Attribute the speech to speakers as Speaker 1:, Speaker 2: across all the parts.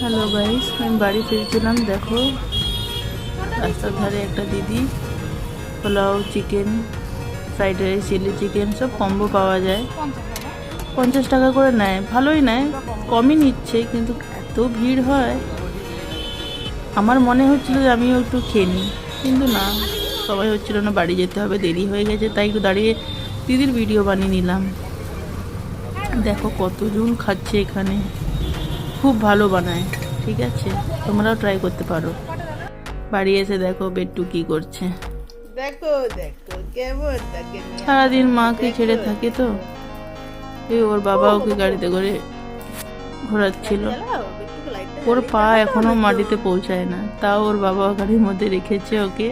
Speaker 1: Hello guys, আমি বাড়ি ফিরছিলাম। দেখো রাস্তার ধারে একটা দিদি pulao, chicken, fried rice, chilli chicken সব কম্বো পাওয়া যায়। 50 টাকা করে নেয়, ভালোই নেয়, কমই নিচ্ছে, কিন্তু এত ভিড় হয় আমার মনে হচ্ছিল যে আমিও একটু খেয়ে নিই, কিন্তু না, সবাই হচ্ছিল না, বাড়ি যেতে হবে, দেরি হয়ে গেছে, তাই একটু দাঁড়িয়ে দিদির ভিডিও বানিয়ে নিলাম। দেখো কতজন খাচ্ছে এখানে, খুব ভালো বানায়। ঠিক আছে, তোমরাও ট্রাই করতে পারো। বাড়ি এসে দেখো বেট্টু কি করছে।
Speaker 2: দেখো দেখো কেমন থাকে
Speaker 1: সারাদিন মাকে ছেড়ে থাকে তো, এই ওর বাবা ওকে গাড়িতে করে ঘোরাচ্ছিল। ওর পা এখনো মাটিতে পৌঁছায় না, তাও ওর বাবা গাড়ির মধ্যে রেখেছে ওকে,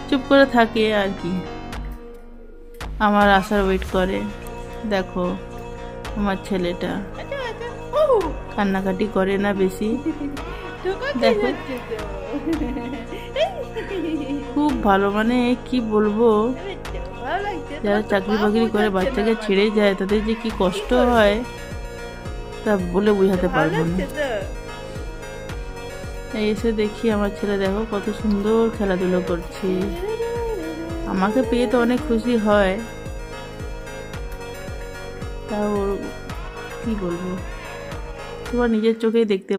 Speaker 1: চুপ করে থাকে আর কি, আমার আসার ওয়েট করে। দেখো আমার ছেলেটা কান্নাকাটি করে না বেশি, দেখো খুব ভালো, মানে কি বলবো, যারা চাকরি বাকরি করে বাচ্চাকে ছেড়ে যায় তাদের যে কি কষ্ট হয় তা বলে বোঝাতে পারবো না। এই এসে দেখি আমার ছেলে দেখো কত সুন্দর খেলাধুলো করছে, আমাকে পেয়ে তো অনেক খুশি হয়, তাও কি বলবো, তোমার নিজের চোখেই দেখতে